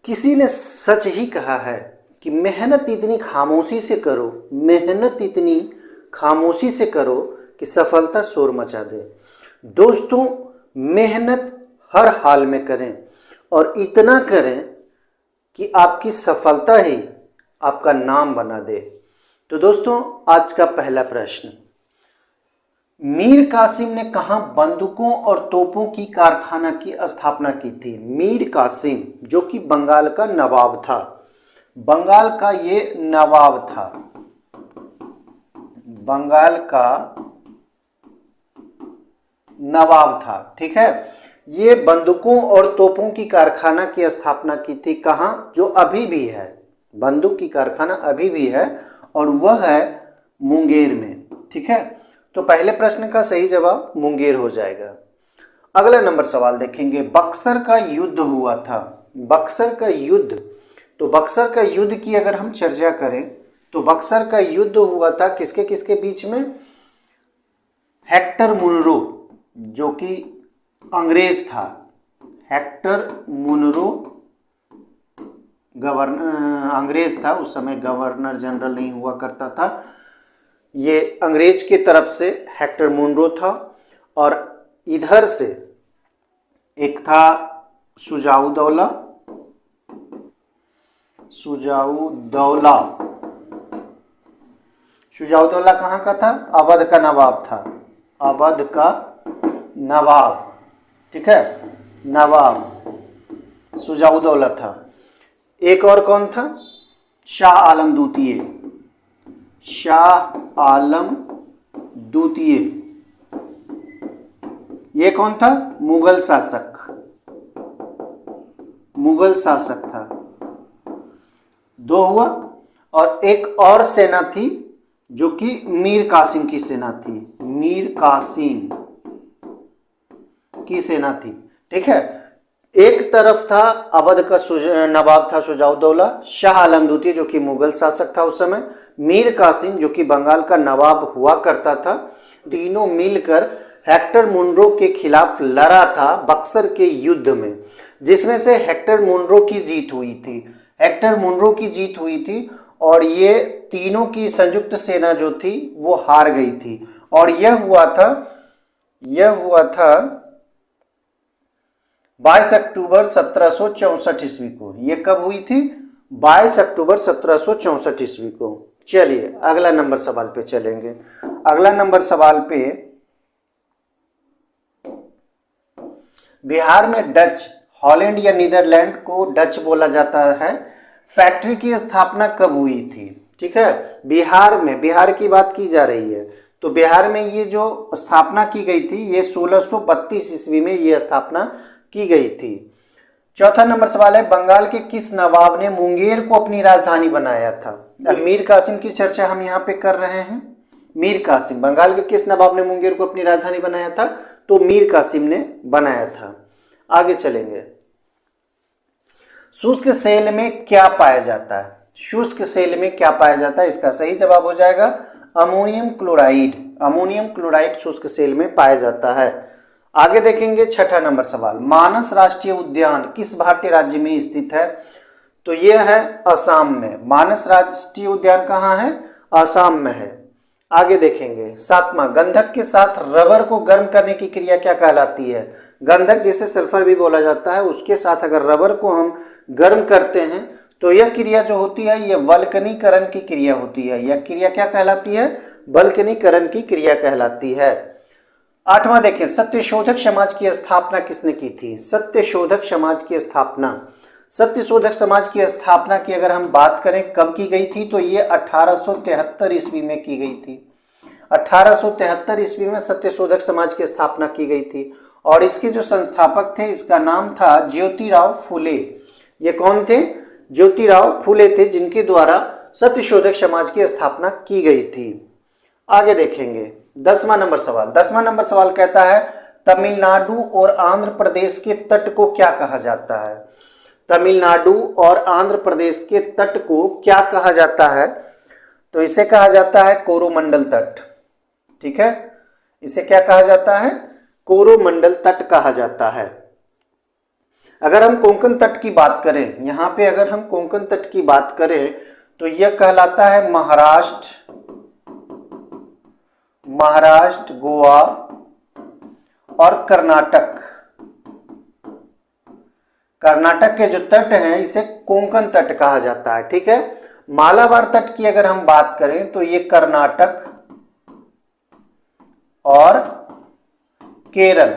किसी ने सच ही कहा है कि मेहनत इतनी खामोशी से करो, मेहनत इतनी खामोशी से करो कि सफलता शोर मचा दे। दोस्तों, मेहनत हर हाल में करें और इतना करें कि आपकी सफलता ही आपका नाम बना दे। तो दोस्तों, आज का पहला प्रश्न, मीर कासिम ने कहाँ बंदूकों और तोपों की कारखाना की स्थापना की थी? मीर कासिम जो कि बंगाल का नवाब था, बंगाल का ये नवाब था, बंगाल का नवाब था, ठीक है। ये बंदूकों और तोपों की कारखाना की स्थापना की थी कहाँ? जो अभी भी है, बंदूक की कारखाना अभी भी है और वह है मुंगेर में, ठीक है। तो पहले प्रश्न का सही जवाब मुंगेर हो जाएगा। अगला नंबर सवाल देखेंगे, बक्सर का युद्ध हुआ था, बक्सर का युद्ध। तो बक्सर का युद्ध की अगर हम चर्चा करें तो बक्सर का युद्ध हुआ था किसके किसके बीच में? हेक्टर मुनरो जो कि अंग्रेज था, हेक्टर मुनरो गवर्नर अंग्रेज था, उस समय गवर्नर जनरल नहीं हुआ करता था, ये अंग्रेज की तरफ से हेक्टर मुनरो था। और इधर से एक था शुजाउद्दौला, शुजाउद्दौला, शुजाउद्दौला कहाँ का था? अवध का नवाब था, अवध का नवाब, ठीक है, नवाब शुजाउद्दौला था। एक और कौन था? शाह आलम द्वितीय, शाह आलम द्वितीय, ये कौन था? मुगल शासक, मुगल शासक था। दो हुआ। और एक और सेना थी जो कि मीर कासिम की सेना थी, मीर कासिम की सेना थी, ठीक है। एक तरफ था अवध का नवाब था शुजाउद्दौला, शाह आलम द्वितीय जो कि मुगल शासक था उस समय, मीर कासिम जो कि बंगाल का नवाब हुआ करता था। तीनों मिलकर हेक्टर मुनरो के खिलाफ लड़ा था बक्सर के युद्ध में, जिसमें से हेक्टर मुनरो की जीत हुई थी, हेक्टर मुनरो की जीत हुई थी और ये तीनों की संयुक्त सेना जो थी वो हार गई थी। और यह हुआ था 22 अक्टूबर 1764 ईस्वी को। ये कब हुई थी? 22 अक्टूबर 1764 ईस्वी को। चलिए अगला नंबर सवाल पे चलेंगे। अगला नंबर सवाल पे, बिहार में डच, हॉलैंड या नीदरलैंड को डच बोला जाता है, फैक्ट्री की स्थापना कब हुई थी? ठीक है, बिहार में, बिहार की बात की जा रही है, तो बिहार में ये जो स्थापना की गई थी ये 1632 ईस्वी में ये स्थापना की गई थी। चौथा नंबर सवाल है, बंगाल के किस नवाब ने मुंगेर को अपनी राजधानी बनाया था? मीर कासिम की चर्चा हम यहाँ पे कर रहे हैं। मीर कासिम, बंगाल के किस नवाब ने मुंगेर को अपनी राजधानी बनाया था? तो मीर कासिम ने बनाया था। आगे चलेंगे। शुष्क सेल में क्या पाया जाता है? शुष्क सेल में क्या पाया जाता है? इसका सही जवाब हो जाएगा अमोनियम क्लोराइड। अमोनियम क्लोराइड शुष्क सेल में पाया जाता है। आगे देखेंगे छठा नंबर सवाल, मानस राष्ट्रीय उद्यान किस भारतीय राज्य में स्थित है? तो यह है असम में। मानस राष्ट्रीय उद्यान कहाँ है? असम में है। आगे देखेंगे सातवां, गंधक के साथ रबर को गर्म करने की क्रिया क्या कहलाती है? गंधक जिसे सल्फर भी बोला जाता है, उसके साथ अगर रबर को हम गर्म करते हैं तो यह क्रिया जो होती है यह वल्कनीकरण की क्रिया होती है। यह क्रिया क्या कहलाती है? वल्कनीकरण की क्रिया कहलाती है। आठवां देखें, सत्यशोधक समाज की स्थापना किसने की थी? सत्यशोधक समाज की स्थापना, सत्यशोधक समाज की स्थापना की अगर हम बात करें कब की गई थी, तो ये 1873 ईस्वी में की गई थी। 1873 ईस्वी में सत्यशोधक समाज की स्थापना की गई थी और इसके जो संस्थापक थे इसका नाम था ज्योतिराव फुले। ये कौन थे? ज्योतिराव फुले थे, जिनके द्वारा सत्यशोधक समाज की स्थापना की गई थी। आगे देखेंगे 10वां नंबर सवाल। 10वां नंबर सवाल कहता है, तमिलनाडु और आंध्र प्रदेश के तट को क्या कहा जाता है? तमिलनाडु और आंध्र प्रदेश के तट को क्या कहा जाता है? तो इसे कहा जाता है कोरोमंडल तट। ठीक है, इसे क्या कहा जाता है? कोरोमंडल तट कहा जाता है। अगर हम कोंकण तट की बात करें, यहाँ पे अगर हम कोंकण तट की बात करें तो यह कहलाता है महाराष्ट्र, गोवा और कर्नाटक। कर्नाटक के जो तट हैं इसे कोंकण तट कहा जाता है, ठीक है। मालाबार तट की अगर हम बात करें तो ये कर्नाटक और केरल,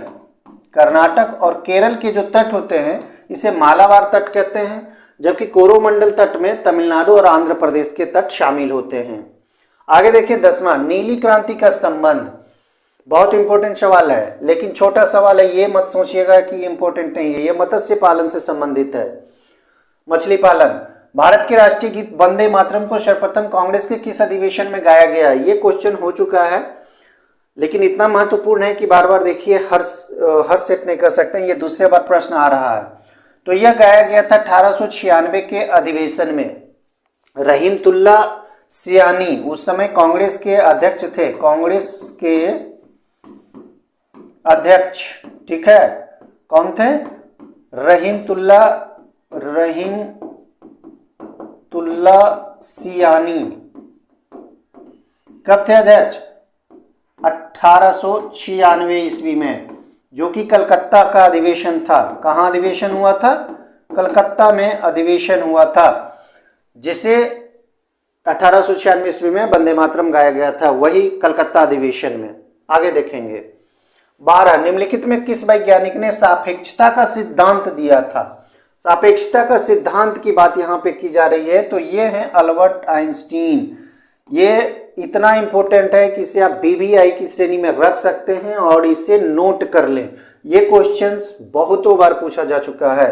कर्नाटक और केरल के जो तट होते हैं इसे मालाबार तट कहते हैं, जबकि कोरोमंडल तट में तमिलनाडु और आंध्र प्रदेश के तट शामिल होते हैं। आगे देखिए 10वां, नीली क्रांति का संबंध। बहुत इंपॉर्टेंट सवाल है, लेकिन छोटा सवाल है, ये मत सोचिएगा कि इंपॉर्टेंट नहीं है। ये मत्स्य पालन से संबंधित है, मछली पालन। भारत के राष्ट्रीय गीत वंदे मातरम को सर्वप्रथम कांग्रेस के किस अधिवेशन में गाया गया? ये क्वेश्चन हो चुका है, लेकिन इतना महत्वपूर्ण है कि बार बार देखिए हर सेट नहीं कर सकते हैं, ये दूसरे बार प्रश्न आ रहा है। तो यह गाया गया था 1896 के अधिवेशन में। रहीमतुल्ला सियानी उस समय कांग्रेस के अध्यक्ष थे, कांग्रेस के अध्यक्ष, ठीक है। कौन थे? रहीमतुल्ला सियानी। कब थे अध्यक्ष? 1896 ईस्वी में, जो कि कलकत्ता का अधिवेशन था। कहाँ अधिवेशन हुआ था? कलकत्ता में अधिवेशन हुआ था, जिसे 1896 ईस्वी में वंदे मातरम गाया गया था, वही कलकत्ता अधिवेशन में। आगे देखेंगे 12, निम्नलिखित में किस वैज्ञानिक ने सापेक्षता का सिद्धांत दिया था? सापेक्षता का सिद्धांत की बात यहाँ पे की जा रही है, तो ये है अल्बर्ट आइंस्टीन। ये इतना इंपॉर्टेंट है कि इसे आप बीबीआई की श्रेणी में रख सकते हैं और इसे नोट कर लें। ये क्वेश्चंस बहुतों बार पूछा जा चुका है।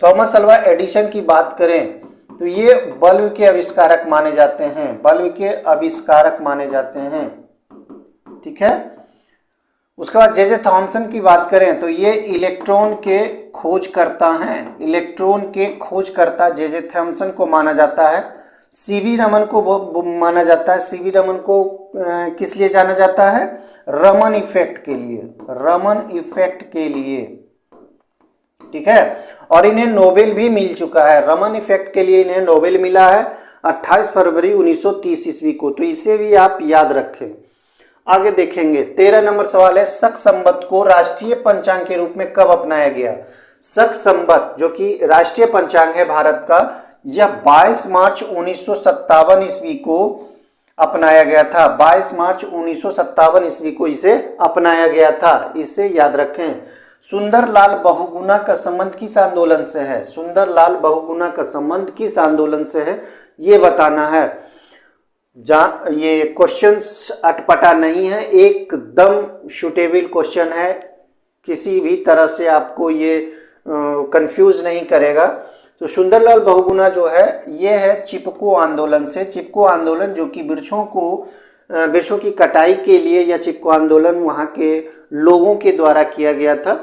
थॉमस अल्वा एडिसन की बात करें तो ये बल्ब के आविष्कारक माने जाते हैं, बल्ब के आविष्कारक माने जाते हैं, ठीक है। उसके बाद जे थॉमसन की बात करें तो ये इलेक्ट्रॉन के खोजकर्ता हैं, इलेक्ट्रॉन के खोजकर्ता जे थॉमसन को माना जाता है। सीवी रमन को माना जाता है। सीवी रमन को किस लिए जाना जाता है? रमन इफेक्ट के लिए, रमन इफेक्ट के लिए, ठीक है। और इन्हें नोबेल भी मिल चुका है, रमन इफेक्ट के लिए इन्हें नोबेल मिला है 28 फरवरी 1930 ईस्वी को, तो इसे भी आप याद रखें। आगे देखेंगे 13 नंबर सवाल है, शक संवत को राष्ट्रीय पंचांग के रूप में कब अपनाया गया? शक संवत जो कि राष्ट्रीय पंचांग है भारत का, यह 22 मार्च 1957 ईस्वी को अपनाया गया था। 22 मार्च 1957 ईस्वी को इसे अपनाया गया था, इसे याद रखें। सुंदरलाल बहुगुणा का संबंध किस आंदोलन से है? सुंदरलाल बहुगुणा का संबंध किस आंदोलन से है, ये बताना है। ये क्वेश्चंस अटपटा नहीं है, एकदम शूटेबल क्वेश्चन है, किसी भी तरह से आपको ये कंफ्यूज नहीं करेगा। तो सुंदरलाल बहुगुणा जो है ये है चिपको आंदोलन से। चिपको आंदोलन जो कि वृक्षों की कटाई के लिए, या चिपको आंदोलन वहाँ के लोगों के द्वारा किया गया था।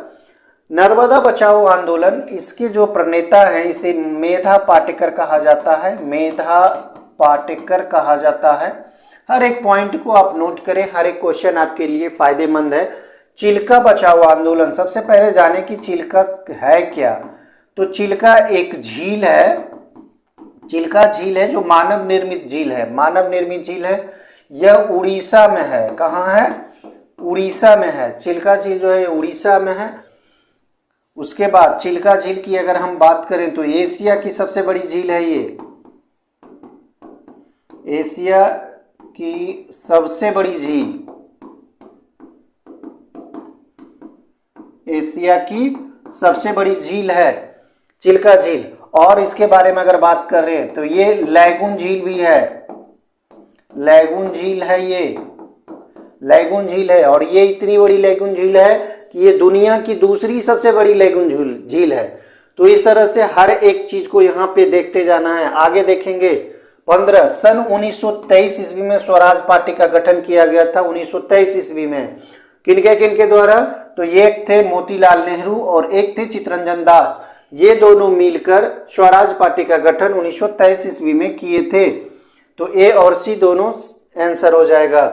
नर्मदा बचाओ आंदोलन, इसके जो प्रणेता हैं इसे मेधा पाटेकर कहा जाता है, मेधा पाटेकर कहा जाता है। हर एक पॉइंट को आप नोट करें, हर एक क्वेश्चन आपके लिए फायदेमंद है। चिल्का बचाओ आंदोलन, सबसे पहले जाने कि चिल्का है क्या। तो चिल्का एक झील है, चिल्का झील है जो मानव निर्मित झील है, मानव निर्मित झील है। यह उड़ीसा में है। कहाँ है? उड़ीसा में है। चिल्का झील जो है उड़ीसा में है। उसके बाद चिल्का झील की अगर हम बात करें तो एशिया की सबसे बड़ी झील है ये, एशिया की सबसे बड़ी झील, एशिया की सबसे बड़ी झील है चिल्का झील। और इसके बारे में अगर बात कर रहे हैं तो ये लैगून झील भी है, लैगून झील है, ये लैगून झील है। और ये इतनी बड़ी लैगून झील है कि ये दुनिया की दूसरी सबसे बड़ी लैगून झील है। तो इस तरह से हर एक चीज को यहाँ पे देखते जाना है। आगे देखेंगे 15, सन 1923 ईस्वी में स्वराज पार्टी का गठन किया गया था। 1923 ईस्वी में किनके द्वारा? तो एक थे मोतीलाल नेहरू और एक थे चित्तरंजन दास। ये दोनों मिलकर स्वराज पार्टी का गठन 1923 ईस्वी में किए थे। तो ए और सी दोनों आंसर हो जाएगा।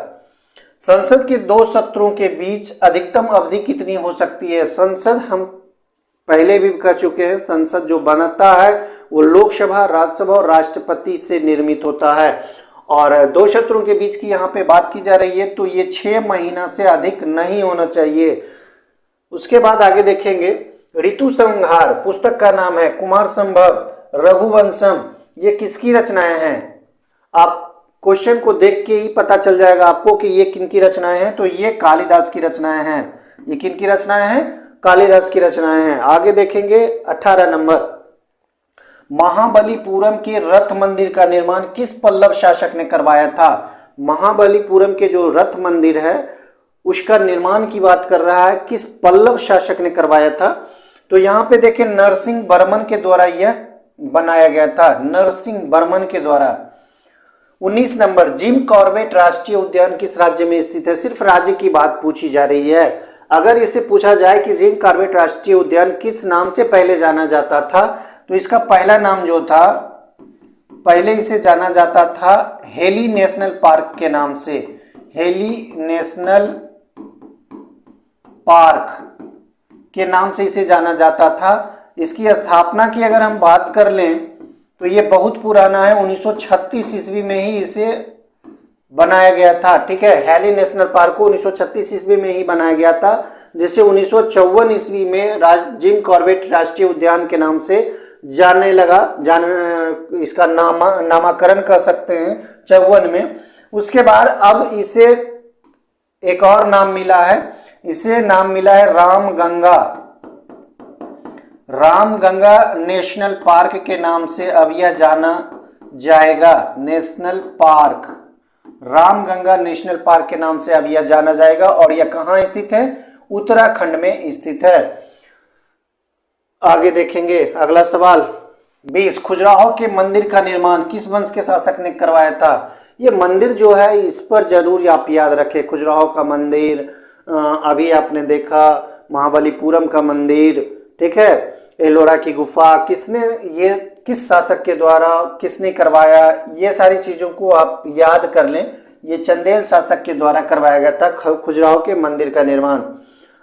संसद के दो सत्रों के बीच अधिकतम अवधि कितनी हो सकती है? संसद हम पहले भी कह चुके हैं, संसद जो बनता है वो लोकसभा, राज्यसभा और राष्ट्रपति से निर्मित होता है। और दो शत्रुओं के बीच की यहाँ पे बात की जा रही है, तो ये 6 महीना से अधिक नहीं होना चाहिए। उसके बाद आगे देखेंगे, ऋतु संहार पुस्तक का नाम है, कुमार संभव, रघुवंशम, ये किसकी रचनाएं हैं? आप क्वेश्चन को देख के ही पता चल जाएगा आपको कि ये किनकी रचनाएं हैं। तो ये कालिदास की रचनाएं हैं। ये किनकी रचनाएं हैं? कालिदास की रचनाएं हैं। आगे देखेंगे 18 नंबर, महाबलीपुरम के रथ मंदिर का निर्माण किस पल्लव शासक ने करवाया था? महाबलीपुरम के जो रथ मंदिर है उसका निर्माण की बात कर रहा है, किस पल्लव शासक ने करवाया था? तो यहाँ पे देखें, नरसिंह वर्मन के द्वारा यह बनाया गया था, नरसिंह वर्मन के द्वारा। 19 नंबर, जिम कॉर्बेट राष्ट्रीय उद्यान किस राज्य में स्थित है? सिर्फ राज्य की बात पूछी जा रही है। अगर इससे पूछा जाए कि जिम कॉर्बेट राष्ट्रीय उद्यान किस नाम से पहले जाना जाता था, तो इसका पहला नाम जो था, पहले इसे जाना जाता था हेली नेशनल पार्क के नाम से, हेली नेशनल पार्क के नाम से इसे जाना जाता था। इसकी स्थापना की अगर हम बात कर लें तो ये बहुत पुराना है, 1936 ईस्वी में ही इसे बनाया गया था। ठीक है, हेली नेशनल पार्क को 1936 ईस्वी में ही बनाया गया था, जिसे 1954 ईस्वी में जिम कॉर्बेट राष्ट्रीय उद्यान के नाम से जानने लगा, इसका नामकरण कर सकते हैं 54 में। उसके बाद अब इसे एक और नाम मिला है, इसे नाम मिला है रामगंगा, रामगंगा नेशनल पार्क के नाम से अब यह जाना जाएगा। National park, Ramganga national park के नाम से अब यह जाना जाएगा। और यह कहाँ स्थित है? उत्तराखंड में स्थित है। आगे देखेंगे अगला सवाल 20, खजुराहो के मंदिर का निर्माण किस वंश के शासक ने करवाया था? ये मंदिर जो है इस पर जरूर आप याद रखें, खजुराहो का मंदिर, अभी आपने देखा महाबलीपुरम का मंदिर, ठीक है, एलोरा की गुफा, किसने, ये किस शासक के द्वारा किसने करवाया, ये सारी चीजों को आप याद कर लें। ये चंदेल शासक के द्वारा करवाया गया था खजुराहो के मंदिर का निर्माण।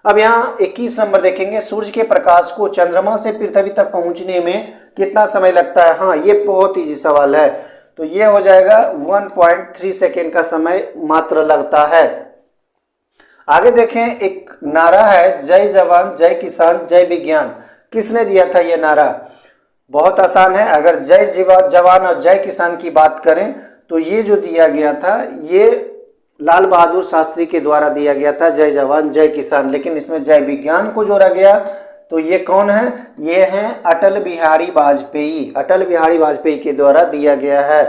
अब यहाँ 21 नंबर देखेंगे, सूर्य के प्रकाश को चंद्रमा से पृथ्वी तक पहुंचने में कितना समय लगता है? हाँ, ये बहुत इजी सवाल है, तो ये हो जाएगा 1.3 सेकेंड का समय मात्र लगता है। आगे देखें, एक नारा है, जय जवान जय किसान जय विज्ञान, किसने दिया था ये नारा? बहुत आसान है, अगर जय जवान और जय किसान की बात करें तो ये जो दिया गया था ये लाल बहादुर शास्त्री के द्वारा दिया गया था, जय जवान जय किसान। लेकिन इसमें जय विज्ञान को जोड़ा गया, तो ये कौन है? ये हैं अटल बिहारी वाजपेयी, अटल बिहारी वाजपेयी के द्वारा दिया गया है।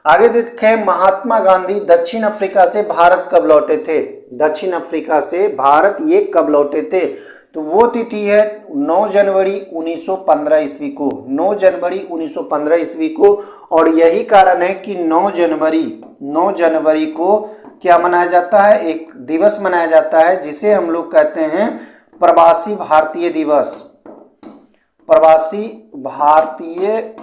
आगे देखें, महात्मा गांधी दक्षिण अफ्रीका से भारत कब लौटे थे? दक्षिण अफ्रीका से भारत ये कब लौटे थे? तो वो तिथि है 9 जनवरी 1915 ईस्वी को, 9 जनवरी 1915 ईस्वी को। और यही कारण है कि 9 जनवरी को क्या मनाया जाता है? एक दिवस मनाया जाता है जिसे हम लोग कहते हैं प्रवासी भारतीय दिवस, प्रवासी भारतीय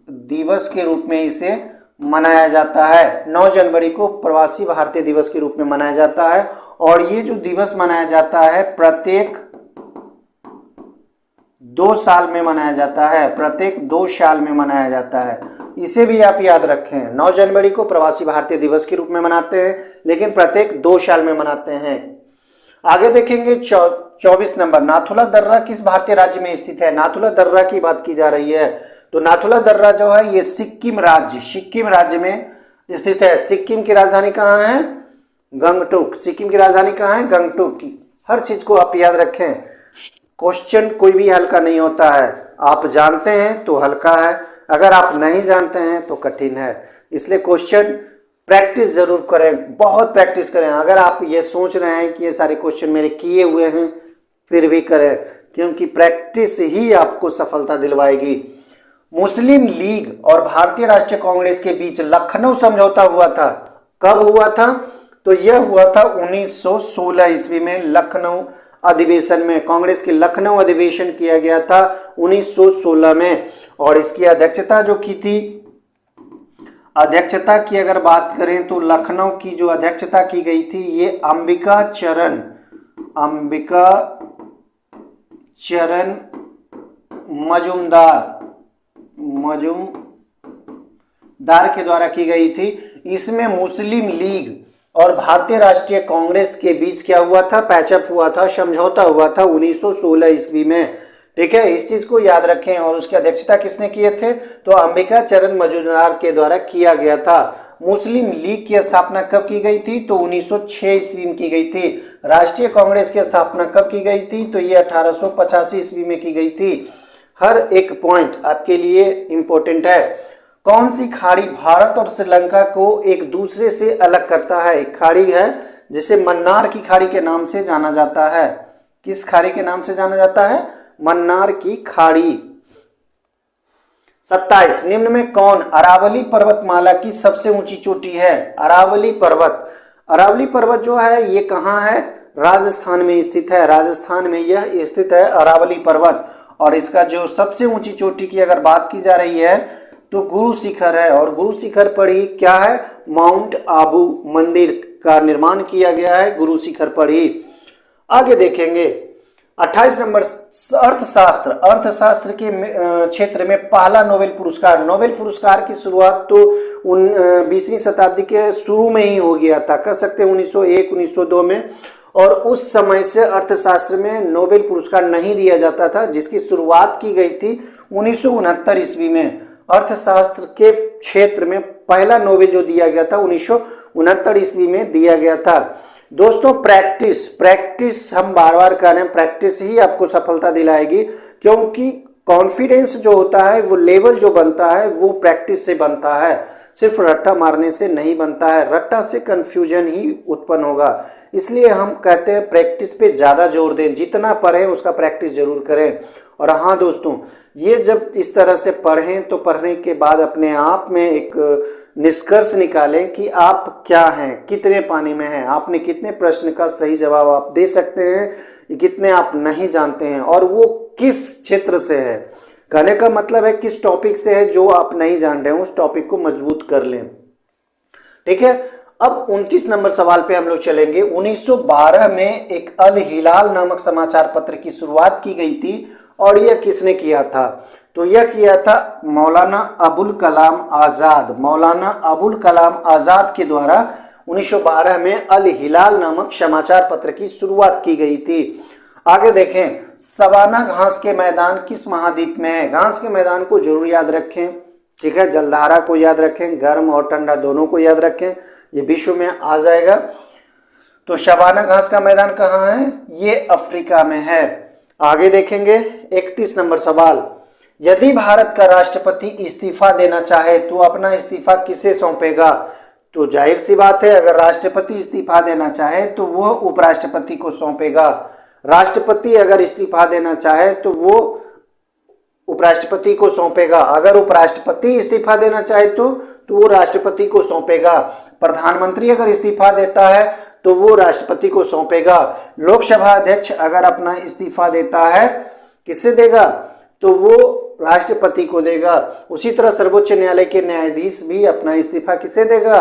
दिवस के रूप में इसे मनाया जाता है। 9 जनवरी को प्रवासी भारतीय दिवस के रूप में मनाया जाता है। और ये जो दिवस मनाया जाता है प्रत्येक 2 साल में मनाया जाता है, प्रत्येक 2 साल में मनाया जाता है। इसे भी आप याद रखें, 9 जनवरी को प्रवासी भारतीय दिवस के रूप में मनाते हैं, लेकिन प्रत्येक 2 साल में मनाते हैं। आगे देखेंगे 24 नंबर, नाथुला दर्रा किस भारतीय राज्य में स्थित है? नाथुला दर्रा की बात की जा रही है, तो नाथुला दर्रा जो है ये सिक्किम राज्य में स्थित है। सिक्किम की राजधानी कहाँ है? गंगटोक। सिक्किम की राजधानी कहाँ है? गंगटोक की। हर चीज को आप याद रखें, क्वेश्चन कोई भी हल्का नहीं होता है, आप जानते हैं तो हल्का है, अगर आप नहीं जानते हैं तो कठिन है। इसलिए क्वेश्चन प्रैक्टिस जरूर करें, बहुत प्रैक्टिस करें। अगर आप ये सोच रहे हैं कि ये सारे क्वेश्चन मेरे किए हुए हैं, फिर भी करें, क्योंकि प्रैक्टिस ही आपको सफलता दिलवाएगी। मुस्लिम लीग और भारतीय राष्ट्रीय कांग्रेस के बीच लखनऊ समझौता हुआ था, कब हुआ था? तो यह हुआ था 1916 ईस्वी में, लखनऊ अधिवेशन में। कांग्रेस के लखनऊ अधिवेशन किया गया था 1916 में। और इसकी अध्यक्षता जो की थी, अध्यक्षता की अगर बात करें तो लखनऊ की जो अध्यक्षता की गई थी ये अंबिका चरण मजूमदार के द्वारा की गई थी। इसमें मुस्लिम लीग और भारतीय राष्ट्रीय कांग्रेस के बीच क्या हुआ था, पैचअप हुआ था, समझौता हुआ था 1916 ईस्वी में। ठीक है, इस चीज को याद रखें। और उसकी अध्यक्षता किसने किए थे, तो अंबिका चरण मजूमदार के द्वारा किया गया था। मुस्लिम लीग की स्थापना कब की गई थी, तो 1906 ईस्वी में की गई थी। राष्ट्रीय कांग्रेस की स्थापना कब की गई थी, तो ये 1885 ईस्वी में की गई थी। हर एक पॉइंट आपके लिए इंपॉर्टेंट है। कौन सी खाड़ी भारत और श्रीलंका को एक दूसरे से अलग करता है, एक खाड़ी है जिसे मन्नार की खाड़ी के नाम से जाना जाता है। किस खाड़ी के नाम से जाना जाता है, मन्नार की खाड़ी। 27 निम्न में कौन अरावली पर्वतमाला की सबसे ऊंची चोटी है, अरावली पर्वत। अरावली पर्वत जो है ये कहाँ है, राजस्थान में स्थित है। राजस्थान में यह स्थित है अरावली पर्वत। और इसका जो सबसे ऊंची चोटी की अगर बात की जा रही है तो गुरु शिखर है। और गुरु शिखर पर ही क्या है, माउंट आबू मंदिर का निर्माण किया गया है गुरु शिखर पर ही। आगे देखेंगे 28 नंबर अर्थशास्त्र। अर्थशास्त्र के क्षेत्र में पहला नोबेल पुरस्कार। नोबेल पुरस्कार की शुरुआत तो 20वीं शताब्दी के शुरू में ही हो गया था, कह सकते हैं 1901 1902 में। और उस समय से अर्थशास्त्र में नोबेल पुरस्कार नहीं दिया जाता था, जिसकी शुरुआत की गई थी 1969 ईस्वी में। अर्थशास्त्र के क्षेत्र में पहला नोबेल जो दिया गया था 1969 ईस्वी में दिया गया था। दोस्तों प्रैक्टिस हम बार बार कह रहे हैं, प्रैक्टिस ही आपको सफलता दिलाएगी। क्योंकि कॉन्फिडेंस जो होता है, वो लेवल जो बनता है वो प्रैक्टिस से बनता है, सिर्फ रट्टा मारने से नहीं बनता है। रट्टा से कंफ्यूजन ही उत्पन्न होगा। इसलिए हम कहते हैं प्रैक्टिस पे ज़्यादा जोर दें, जितना पढ़ें उसका प्रैक्टिस जरूर करें। और हाँ दोस्तों, ये जब इस तरह से पढ़ें तो पढ़ने के बाद अपने आप में एक निष्कर्ष निकालें कि आप क्या हैं, कितने पानी में हैं, आपने कितने प्रश्न का सही जवाब आप दे सकते हैं, कितने आप नहीं जानते हैं, और वो किस क्षेत्र से है। कहने का मतलब है किस टॉपिक से है जो आप नहीं जान रहे हैं, उस टॉपिक को मजबूत कर लें। ठीक है, अब 29 नंबर सवाल पे हम लोग चलेंगे। 1912 में एक अल हिलाल नामक समाचार पत्र की शुरुआत की गई थी। और यह किसने किया था, तो यह किया था मौलाना अबुल कलाम आज़ाद। मौलाना अबुल कलाम आज़ाद के द्वारा 1912 में अल हिलाल नामक समाचार पत्र की शुरुआत की गई थी। आगे देखें, सवाना घास के मैदान किस महाद्वीप में है। घास के मैदान को जरूर याद रखें। ठीक है, जलधारा को याद रखें, गर्म और ठंडा दोनों को याद रखें, ये विश्व में आ जाएगा। तो सवाना घास का मैदान कहाँ है, ये अफ्रीका में है। आगे देखेंगे 31 नंबर सवाल। यदि भारत का राष्ट्रपति इस्तीफा देना चाहे तो अपना इस्तीफा किसे सौंपेगा। तो जाहिर सी बात है, अगर राष्ट्रपति इस्तीफा देना चाहे तो वह उपराष्ट्रपति को सौंपेगा। राष्ट्रपति अगर इस्तीफा देना चाहे तो वो उपराष्ट्रपति को सौंपेगा। अगर उपराष्ट्रपति इस्तीफा देना चाहे तो वो राष्ट्रपति को सौंपेगा। प्रधानमंत्री अगर इस्तीफा देता है तो वो राष्ट्रपति को सौंपेगा। लोकसभा अध्यक्ष अगर अपना इस्तीफा देता है, किससे देगा, तो वो राष्ट्रपति को देगा। उसी तरह सर्वोच्च न्यायालय के न्यायाधीश भी अपना इस्तीफा किसे देगा,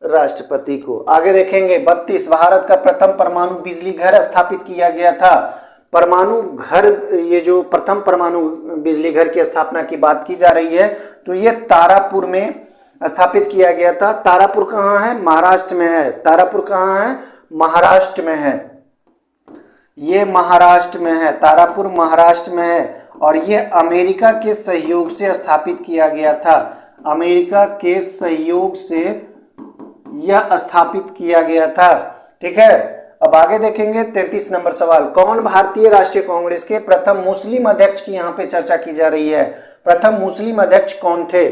राष्ट्रपति को। आगे देखेंगे 32, भारत का प्रथम परमाणु बिजली घर स्थापित किया गया था। परमाणु घर, ये जो प्रथम परमाणु बिजली घर की स्थापना की बात की जा रही है, तो ये तारापुर में स्थापित किया गया था। तारापुर कहाँ है, महाराष्ट्र में है। तारापुर कहाँ है, महाराष्ट्र में है। ये महाराष्ट्र में है, तारापुर महाराष्ट्र में है। और ये अमेरिका के सहयोग से स्थापित किया गया था। अमेरिका के सहयोग से यह स्थापित किया गया था। ठीक है, अब आगे देखेंगे 33 नंबर सवाल। कौन भारतीय राष्ट्रीय कांग्रेस के प्रथम मुस्लिम अध्यक्ष की यहाँ पे चर्चा की जा रही है। प्रथम मुस्लिम अध्यक्ष कौन थे,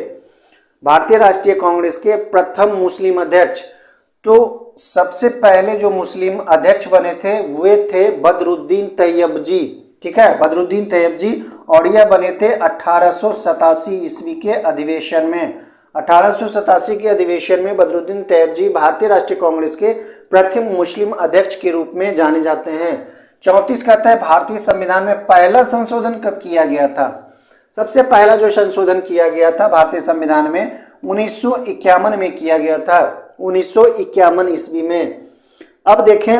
भारतीय राष्ट्रीय कांग्रेस के प्रथम मुस्लिम अध्यक्ष। तो सबसे पहले जो मुस्लिम अध्यक्ष बने थे वे थे बदरुद्दीन तैयब जी। ठीक है, बदरुद्दीन तैयब जी। और यह बने थे 1887 ईस्वी के अधिवेशन में। 1887 के अधिवेशन में बदरुद्दीन तैयब जी भारतीय राष्ट्रीय कांग्रेस के प्रथम मुस्लिम अध्यक्ष के रूप में जाने जाते हैं। 34 कहता है भारतीय संविधान में पहला संशोधन कब किया गया था। सबसे पहला जो संशोधन किया गया था भारतीय संविधान में 1951 में किया गया था, 1951 ईस्वी में। अब देखें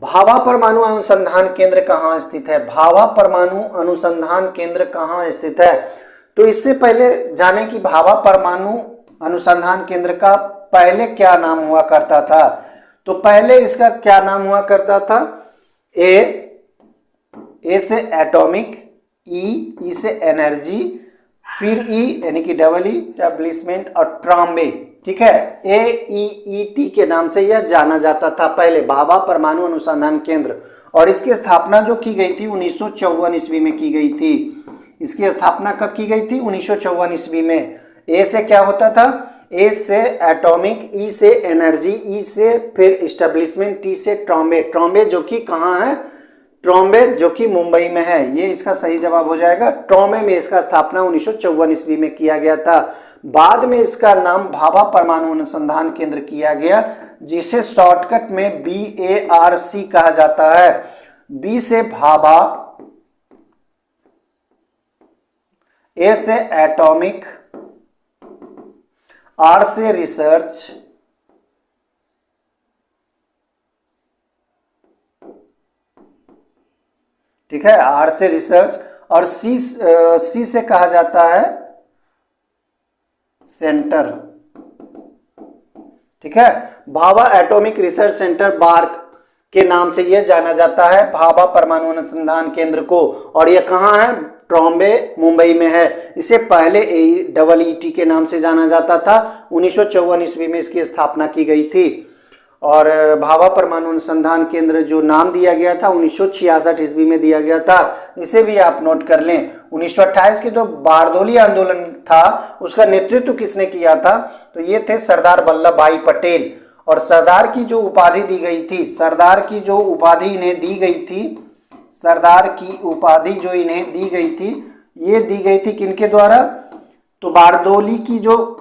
भाभा परमाणु अनुसंधान केंद्र कहाँ स्थित है? भाभा परमाणु अनुसंधान केंद्र कहाँ स्थित है? तो इससे पहले जाने कि भाभा परमाणु अनुसंधान केंद्र का पहले क्या नाम हुआ करता था। तो पहले इसका क्या नाम हुआ करता था? ए से एटॉमिक, ई से एनर्जी, फिर ई यानी कि डबल ई एस्टैब्लिशमेंट और ट्रॉम्बे, ठीक है, AEET के नाम से यह जाना जाता था पहले, भाभा परमाणु अनुसंधान केंद्र। और इसकी स्थापना जो की गई थी 1954 ईस्वी में की गई थी। इसकी स्थापना कब की गई थी? 1954 ईस्वी में। ए से क्या होता था? ए से एटॉमिक, ई से एनर्जी, ई से फिर एस्टेब्लिशमेंट, टी से ट्रॉम्बे। ट्रॉम्बे जो कि कहाँ है? ट्रॉम्बे जो कि मुंबई में है, ये इसका सही जवाब हो जाएगा। ट्रॉम्बे में इसका स्थापना 1954 ईस्वी में किया गया था। बाद में इसका नाम भाभा परमाणु अनुसंधान केंद्र किया गया, जिसे शॉर्टकट में BARC कहा जाता है। बी से भाभा, ए से एटॉमिक, आर से रिसर्च, ठीक है, आर से रिसर्च, और सी से कहा जाता है सेंटर, ठीक है। Bhabha atomic research centre bark के नाम से यह जाना जाता है, भाभा परमाणु अनुसंधान केंद्र को। और यह कहाँ है? ट्रॉम्बे, मुंबई में है। इसे पहले AEET के नाम से जाना जाता था। 1954 ईस्वी में इसकी स्थापना की गई थी। और भाभा परमाणु अनुसंधान केंद्र जो नाम दिया गया था 1966 ईस्वी में दिया गया था, इसे भी आप नोट कर लें। 1928 के जो बारदोली आंदोलन था उसका नेतृत्व किसने किया था? तो ये थे सरदार वल्लभ भाई पटेल। और सरदार की जो उपाधि दी गई थी, सरदार की जो उपाधि इन्हें दी गई थी, सरदार की उपाधि जो इन्हें दी गई थी, ये दी गई थी किनके द्वारा? तो बारदोली की जो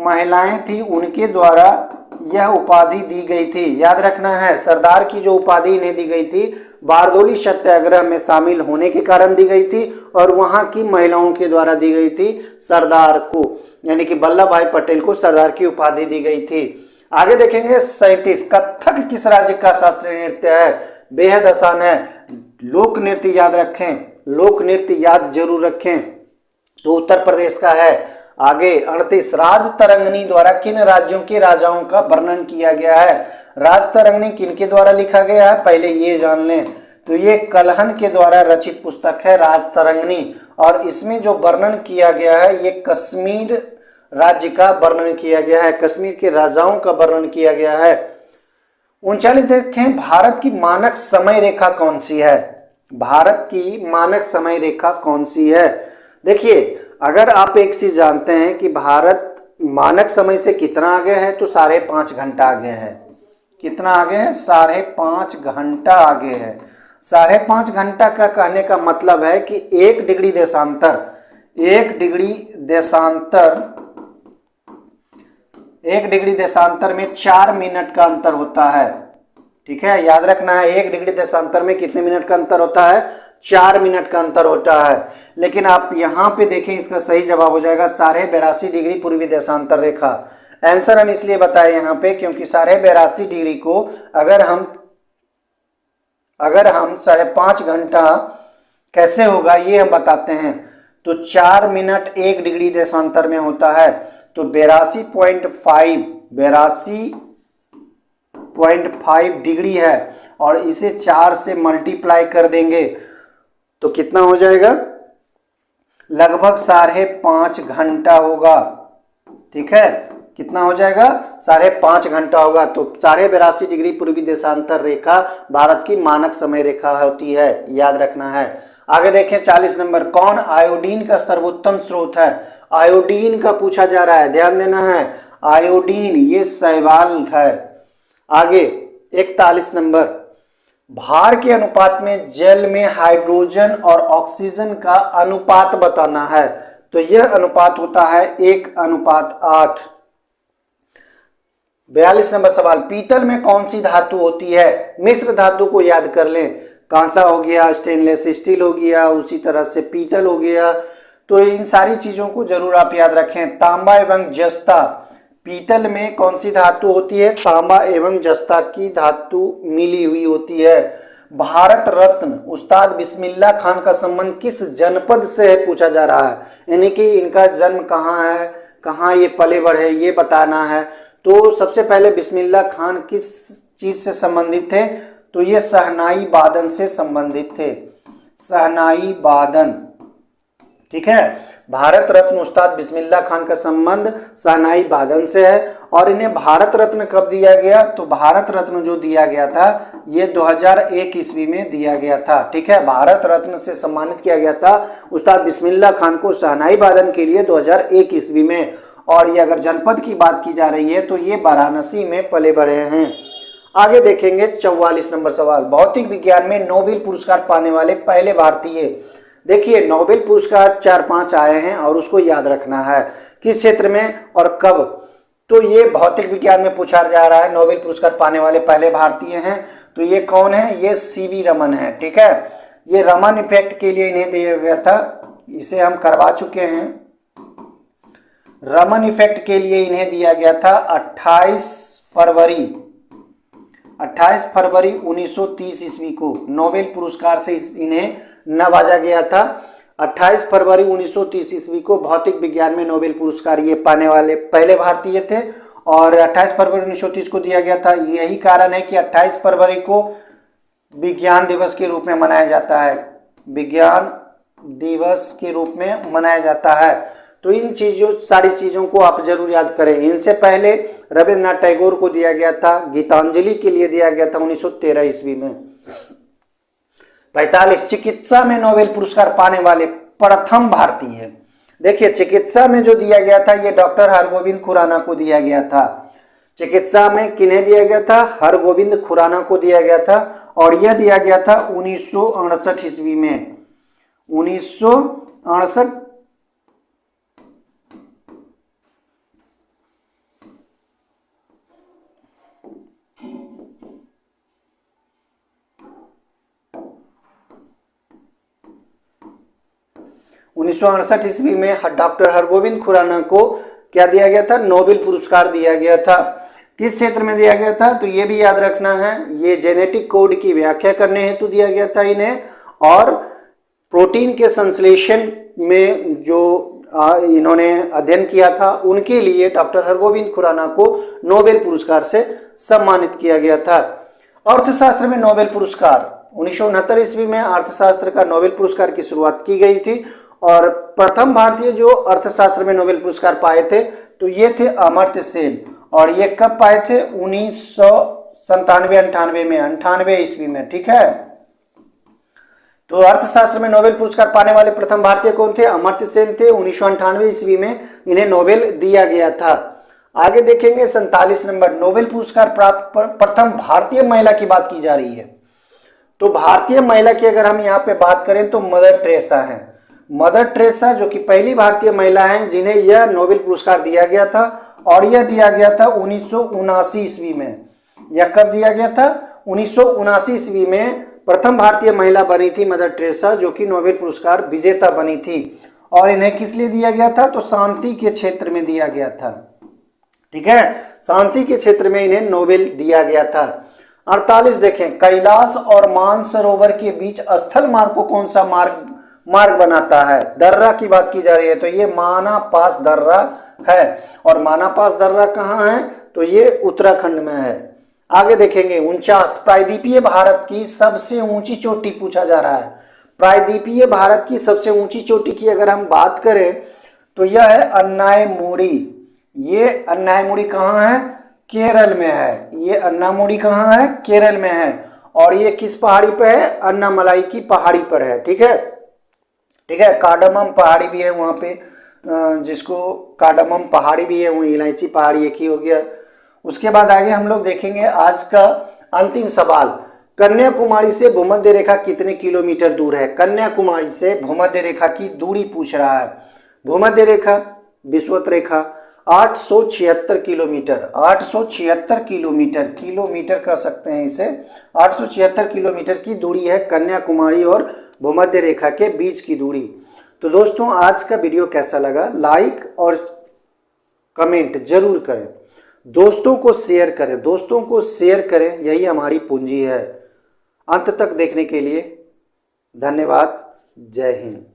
महिलाएं थी उनके द्वारा यह उपाधि दी गई थी। याद रखना है, सरदार की जो उपाधि इन्हें दी गई थी बारदोली सत्याग्रह में शामिल होने के कारण दी गई थी, और वहां की महिलाओं के द्वारा दी गई थी सरदार को, यानी कि वल्लभ भाई पटेल को सरदार की उपाधि दी गई थी। आगे देखेंगे 37, कथक किस राज्य का शास्त्रीय नृत्य है? बेहद आसान है, लोक नृत्य याद रखें, लोक नृत्य याद जरूर रखें, तो उत्तर प्रदेश का है। आगे 38, राज तरंगिणी द्वारा किन राज्यों के राजाओं का वर्णन किया गया है? राज तरंगिणी किनके द्वारा लिखा गया है? पहले ये जान लें। तो ये कलहन के द्वारा रचित पुस्तक है राज तरंगिणी, और इसमें जो वर्णन किया गया है ये कश्मीर राज्य का वर्णन किया गया है, कश्मीर के राजाओं का वर्णन किया गया है। 39 देखें, भारत की मानक समय रेखा कौन सी है? भारत की मानक समय रेखा कौन सी है? देखिए, अगर आप एक चीज जानते हैं कि भारत मानक समय से कितना आगे है, तो 5.5 घंटा आगे है। कितना आगे है? 5.5 घंटा आगे है। 5.5 घंटा का कहने का मतलब है कि 1 डिग्री देशांतर, 1 डिग्री देशांतर में 4 मिनट का अंतर होता है, ठीक है। याद रखना है, 1 डिग्री देशांतर में कितने मिनट का अंतर होता है? 4 मिनट का अंतर होता है। लेकिन आप यहाँ पे देखें, इसका सही जवाब हो जाएगा 82.5 डिग्री पूर्वी देशांतर रेखा। आंसर हम इसलिए बताए यहाँ पे क्योंकि 82.5 डिग्री को अगर हम 5.5 घंटा कैसे होगा ये हम बताते हैं। तो 4 मिनट 1 डिग्री देशांतर में होता है, तो 82.5 डिग्री है, और इसे 4 से मल्टीप्लाई कर देंगे तो कितना हो जाएगा? लगभग 5.5 घंटा होगा, ठीक है। कितना हो जाएगा? 5.5 घंटा होगा। तो 82.5 डिग्री पूर्वी देशांतर रेखा भारत की मानक समय रेखा होती है, याद रखना है। आगे देखें 40 नंबर, कौन आयोडीन का सर्वोत्तम स्रोत है? आयोडीन का पूछा जा रहा है, ध्यान देना है। आयोडीन ये शैवाल है। आगे 41 नंबर, भार के अनुपात में जल में हाइड्रोजन और ऑक्सीजन का अनुपात बताना है। तो यह अनुपात होता है 1:8। 42 नंबर सवाल, पीतल में कौन सी धातु होती है? मिश्र धातु को याद कर लें, कांसा हो गया, स्टेनलेस स्टील हो गया, उसी तरह से पीतल हो गया। तो इन सारी चीजों को जरूर आप याद रखें। तांबा एवं जस्ता, पीतल में कौन सी धातु होती है? तांबा एवं जस्ता की धातु मिली हुई होती है। भारत रत्न उस्ताद बिस्मिल्लाह खान का संबंध किस जनपद से है पूछा जा रहा है, यानी कि इनका जन्म कहाँ है, कहाँ ये पले बढ़े, ये बताना है। तो सबसे पहले बिस्मिल्लाह खान किस चीज से संबंधित थे? तो ये शहनाई वादन से संबंधित थे, शहनाई वादन। ठीक है, भारत रत्न उस्ताद बिस्मिल्लाह खान का संबंध शहनाई वादन से है। और इन्हें भारत रत्न कब दिया गया? तो भारत रत्न जो दिया गया था ये 2001 ईस्वी में दिया गया था। ठीक है, भारत रत्न से सम्मानित किया गया था उस्ताद बिस्मिल्लाह खान को शहनाई वादन के लिए 2001 ईस्वी में। और ये अगर जनपद की बात की जा रही है तो ये वाराणसी में पले बढ़े हैं। आगे देखेंगे 44 नंबर सवाल, भौतिक विज्ञान में नोबेल पुरस्कार पाने वाले पहले भारतीय। देखिए नोबेल पुरस्कार 4-5 आए हैं और उसको याद रखना है किस क्षेत्र में और कब। तो ये भौतिक विज्ञान में पूछा जा रहा है, नोबेल पुरस्कार पाने वाले पहले भारतीय हैं। तो ये कौन है? ये सीवी रमन है। ठीक है, ये रमन इफेक्ट के लिए इन्हें दिया गया था, इसे हम करवा चुके हैं। रमन इफेक्ट के लिए इन्हें दिया गया था 28 फरवरी 1930 ईस्वी को नोबेल पुरस्कार से इन्हें नवाजा गया था। 28 फरवरी 1930 ईस्वी को भौतिक विज्ञान में नोबेल पुरस्कार ये पाने वाले पहले भारतीय थे और 28 फरवरी 1930 को दिया गया था। यही कारण है कि 28 फरवरी को विज्ञान दिवस के रूप में मनाया जाता है, विज्ञान दिवस के रूप में मनाया जाता है। तो इन सारी चीज़ों को आप जरूर याद करें। इनसे पहले रविंद्रनाथ टैगोर को दिया गया था, गीतांजलि के लिए दिया गया था 1913 ईस्वी में। 45 चिकित्सा में नोबेल पुरस्कार पाने वाले प्रथम भारतीय। देखिए चिकित्सा में जो दिया गया था ये डॉक्टर हरगोविंद खुराना को दिया गया था। चिकित्सा में किन्हें दिया गया था? हरगोविंद खुराना को दिया गया था और यह दिया गया था 1968 ईस्वी में। 1968 1968 ईस्वी में डॉक्टर हरगोविंद खुराना को क्या दिया गया था? नोबेल पुरस्कार दिया गया था। किस क्षेत्र में दिया गया था? तो ये भी याद रखना है, ये जेनेटिक कोड की व्याख्या करने हेतु दिया गया था इन्हें, और प्रोटीन के संश्लेषण में जो इन्होंने अध्ययन किया था उनके लिए डॉक्टर हरगोविंद खुराना को नोबेल पुरस्कार से सम्मानित किया गया था। अर्थशास्त्र में नोबेल पुरस्कार 1969 ईस्वी में अर्थशास्त्र का नोबेल पुरस्कार की शुरुआत की गई थी और प्रथम भारतीय जो अर्थशास्त्र में नोबेल पुरस्कार पाए थे तो ये थे अमर्त्य सेन। और ये कब पाए थे? 1997-98 में, 98 ईस्वी में। ठीक है, तो अर्थशास्त्र में नोबेल पुरस्कार पाने वाले प्रथम भारतीय कौन थे? अमर्त्य सेन थे। 1998 ईस्वी में इन्हें नोबेल दिया गया था। आगे देखेंगे 47 नंबर, नोबेल पुरस्कार प्राप्त प्रथम भारतीय महिला की बात की जा रही है। तो भारतीय महिला की अगर हम यहाँ पे बात करें तो मदर टेरेसा है। मदर टेरेसा जो कि पहली भारतीय महिला हैं जिन्हें यह नोबेल पुरस्कार दिया गया था और यह दिया गया था 1979 ईस्वी में। यह कब दिया गया था? 1979 ईस्वी में प्रथम भारतीय महिला बनी थी मदर टेरेसा, जो कि नोबेल पुरस्कार विजेता बनी थी। और इन्हें किस लिए दिया गया था? तो शांति के क्षेत्र में दिया गया था। ठीक है, शांति के क्षेत्र में इन्हें नोबेल दिया गया था। 48 देखें, कैलाश और मानसरोवर के बीच स्थल मार्ग को कौन सा मार्ग बनाता है? दर्रा की बात की जा रही है, तो ये माना पास दर्रा है। और माना पास दर्रा कहाँ है? तो ये उत्तराखंड में है। आगे देखेंगे 49, प्रायद्वीपीय भारत की सबसे ऊंची चोटी पूछा जा रहा है। प्रायद्वीपीय भारत की सबसे ऊंची चोटी की अगर हम बात करें तो यह है अन्नायमुड़ी। ये अन्नायमुड़ी कहाँ है? केरल में है। ये अन्नामुड़ी कहाँ है? केरल में है। और ये किस पहाड़ी पे है? अन्नामलाई की पहाड़ी पर है। ठीक है, ठीक है, कार्डमम पहाड़ी भी है वहाँ पे, जिसको कार्डमम पहाड़ी भी है, वो इलायची पहाड़ी एक ही हो गया। उसके बाद आगे हम लोग देखेंगे आज का अंतिम सवाल, कन्याकुमारी से भूमध्य रेखा कितने किलोमीटर दूर है? कन्याकुमारी से भूमध्य रेखा की दूरी पूछ रहा है। भूमध्य रेखा, विषुवत रेखा 876 किलोमीटर, 876 किलोमीटर, किलोमीटर कह सकते हैं इसे, 876 किलोमीटर की दूरी है कन्याकुमारी और भूमध्य रेखा के बीच की दूरी। तो दोस्तों आज का वीडियो कैसा लगा? लाइक और कमेंट जरूर करें, दोस्तों को शेयर करें, दोस्तों को शेयर करें, यही हमारी पूंजी है। अंत तक देखने के लिए धन्यवाद। जय हिंद।